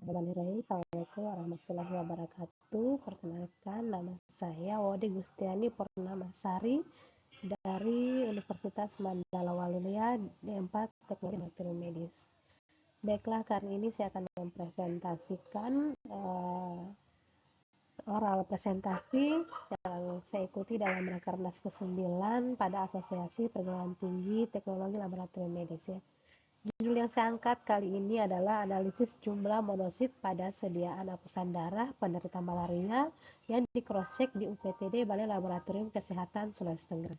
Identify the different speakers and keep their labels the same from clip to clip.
Speaker 1: Assalamualaikum warahmatullahi wabarakatuh. Perkenalkan, nama saya Wode Gustiani Purnamasari dari Universitas Mandala Waluya D4 Teknologi Bakteri Medis. Baiklah, kali ini saya akan mempresentasikan oral presentasi yang saya ikuti dalam Rakernas ke-9 pada Asosiasi Perguruan Tinggi Teknologi Laboratorium Medis ya. Judul yang saya angkat kali ini adalah analisis jumlah monosit pada sediaan hapusan darah penderita malaria yang di cross check di UPTD Balai Laboratorium Kesehatan Sulawesi Tenggara.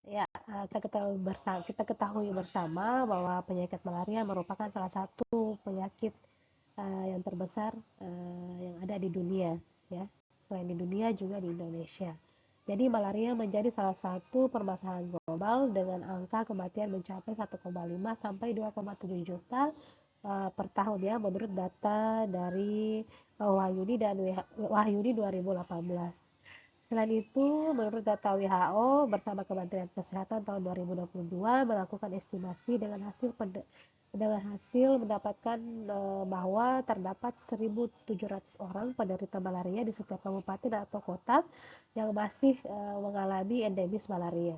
Speaker 1: Ya, kita ketahui bersama bahwa penyakit malaria merupakan salah satu penyakit yang terbesar yang ada di dunia, ya. Selain di dunia juga di Indonesia. Jadi malaria menjadi salah satu permasalahan global dengan angka kematian mencapai 1,5 sampai 2,7 juta per tahun ya menurut data dari Wahyudi 2018. Selain itu, menurut data WHO bersama Kementerian Kesehatan tahun 2022 melakukan estimasi dengan hasil mendapatkan bahwa terdapat 1.700 orang penderita malaria di setiap kabupaten atau kota yang masih mengalami endemis malaria.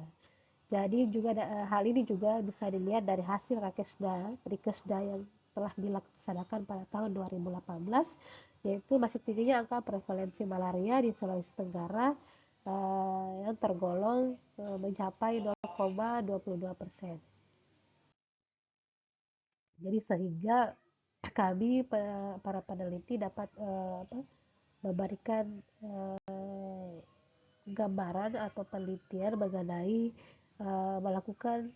Speaker 1: Jadi juga hal ini juga bisa dilihat dari hasil Rikesda yang telah dilaksanakan pada tahun 2018, yaitu masih tingginya angka prevalensi malaria di Sulawesi Tenggara yang tergolong mencapai 0,22%. Jadi sehingga kami para peneliti dapat memberikan gambaran atau penelitian mengenai melakukan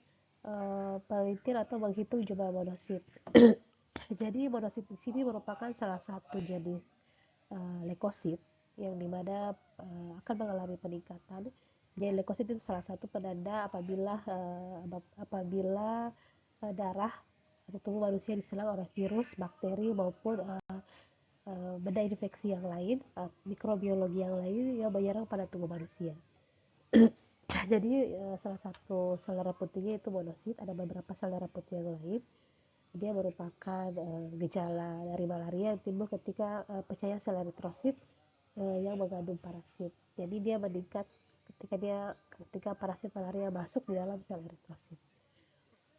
Speaker 1: penelitian atau menghitung jumlah monosit. Jadi monosit di sini merupakan salah satu jenis leukosit yang dimana akan mengalami peningkatan. Jadi leukosit itu salah satu penanda apabila darah atau tubuh manusia diserang oleh virus, bakteri maupun benda infeksi yang lain, mikrobiologi yang lain yang menyerang pada tubuh manusia. Jadi salah satu sel darah putihnya itu monosit, ada beberapa sel darah putih yang lain. Dia merupakan gejala dari malaria yang timbul ketika pecahnya sel eritrosit yang mengandung parasit. Jadi dia meningkat ketika parasit malaria masuk di dalam sel eritrosit.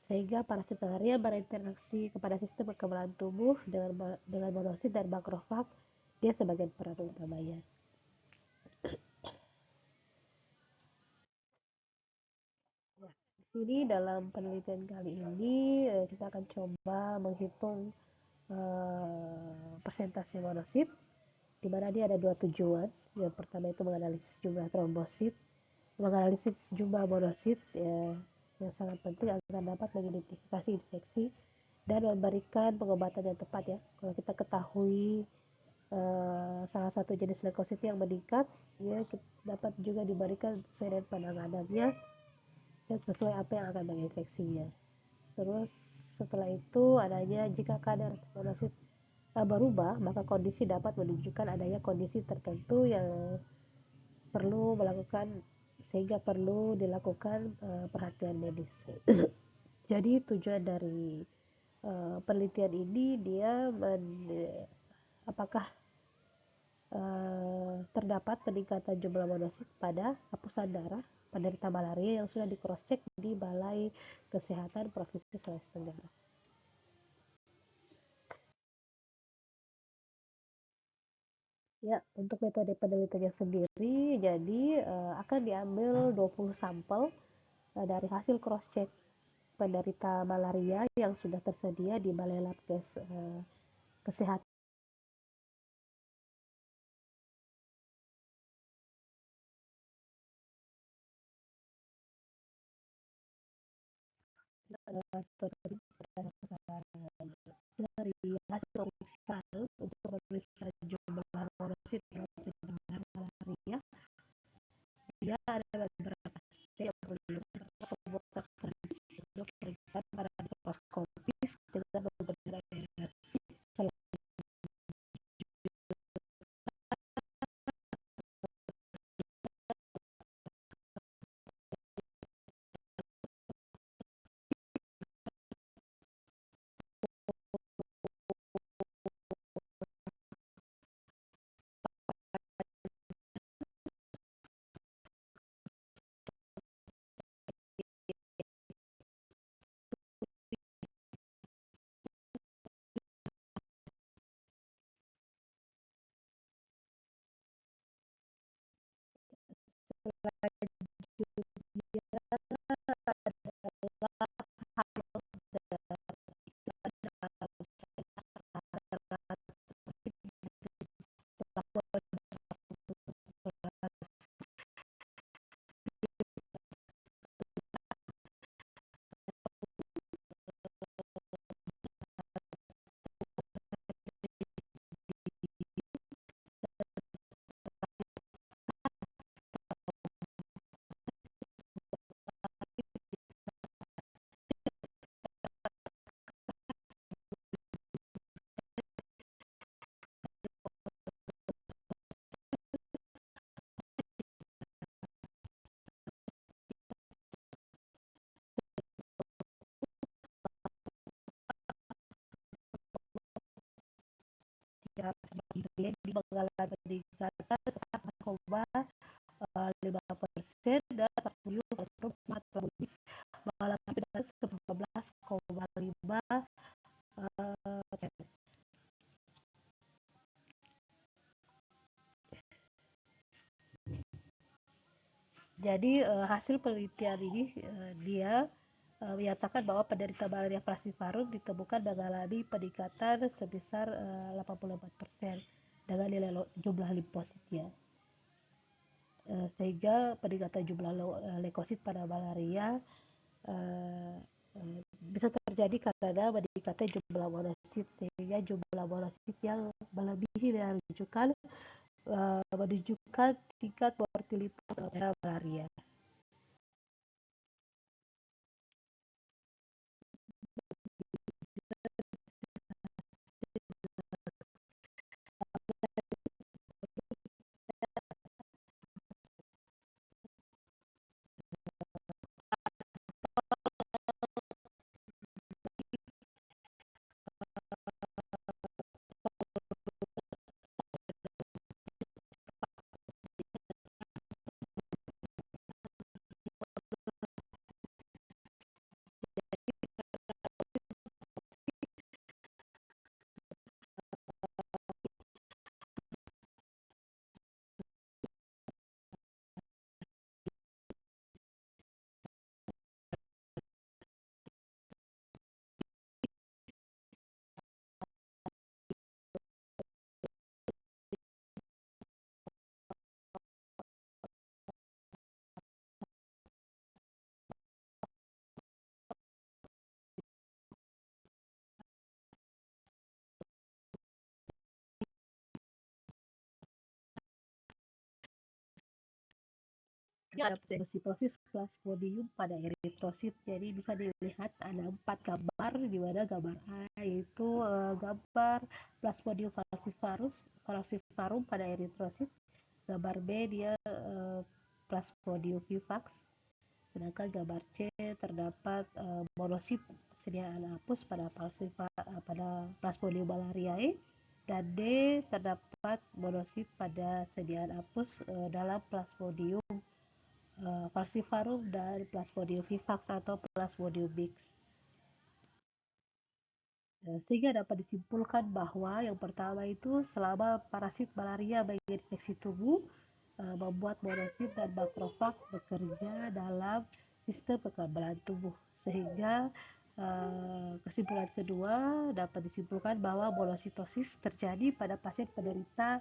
Speaker 1: Sehingga parasit malaria berinteraksi kepada sistem kekebalan tubuh dengan monosit dan makrofag, dia sebagai peran utamanya. Di sini dalam penelitian kali ini kita akan coba menghitung persentase monosit, di mana dia ada dua tujuan. Yang pertama itu menganalisis jumlah trombosit, menganalisis jumlah monosit ya, yang sangat penting agar dapat mengidentifikasi infeksi dan memberikan pengobatan yang tepat ya. Kalau kita ketahui salah satu jenis leukosit yang meningkat, ya dapat juga diberikan sesuai dengan penanganannya dan sesuai apa yang akan menginfeksinya. Terus setelah itu adanya jika kadar monosit berubah, maka kondisi dapat menunjukkan adanya kondisi tertentu yang perlu dilakukan perhatian medis. Jadi tujuan dari penelitian ini dia apakah terdapat peningkatan jumlah monosit pada hapusan darah penderita malaria yang sudah di cross check di Balai Kesehatan Provinsi Sulawesi Tenggara. Ya, untuk metode penelitiannya sendiri, jadi akan diambil 20 sampel dari hasil cross check penderita malaria yang sudah tersedia di Balai Labkes Kesehatan dari hasil pemeriksaan untuk memeriksa jumlah monosit malaria. Dia ada beberapa step yang perlu dilakukan untuk pemeriksaan pada mikroskopis dengan menggunakan radiasi di mengalami peningkatan 1,5% dan 40% mengalami peningkatan 19,5%. Jadi hasil penelitian ini dia menyatakan bahwa penderita malaria falciparum ditemukan mengalami peningkatan sebesar 84% dengan nilai jumlah limfositnya. Sehingga peningkatan jumlah leukosit pada malaria bisa terjadi karena meningkatnya jumlah monosit, sehingga jumlah monosit yang melebihi yang menunjukkan tingkat mortalitas malaria. Ada phagocytosis Plasmodium pada eritrosit. Jadi bisa dilihat ada 4 gambar, di mana gambar A yaitu gambar Plasmodium falciparum pada eritrosit. Gambar B dia Plasmodium vivax. Sedangkan gambar C terdapat monosit sediaan apus pada Plasmodium malariae, dan D terdapat monosit pada sediaan apus dalam Plasmodium falciparum dan Plasmodium vivax atau Plasmodium mixed. Sehingga dapat disimpulkan bahwa yang pertama itu selama parasit malaria menginfeksi tubuh, membuat monosit dan makrofag bekerja dalam sistem kekebalan tubuh. Sehingga kesimpulan kedua dapat disimpulkan bahwa monositosis terjadi pada pasien penderita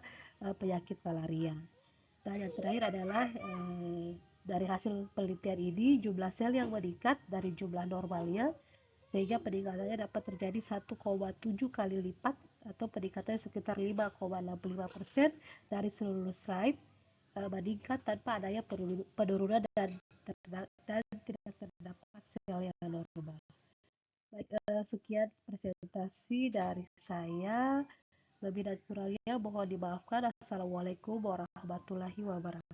Speaker 1: penyakit malaria. Dan yang terakhir adalah dari hasil penelitian ini jumlah sel yang meningkat dari jumlah normalnya, sehingga peningkatannya dapat terjadi 1,7 kali lipat atau peningkatannya sekitar 5,65% dari seluruh slide meningkat tanpa adanya penurunan dan tidak terdapat sel yang normal. Baik, sekian presentasi dari saya. Lebih dan kurangnya mohon dimaafkan. Assalamualaikum warahmatullahi wabarakatuh.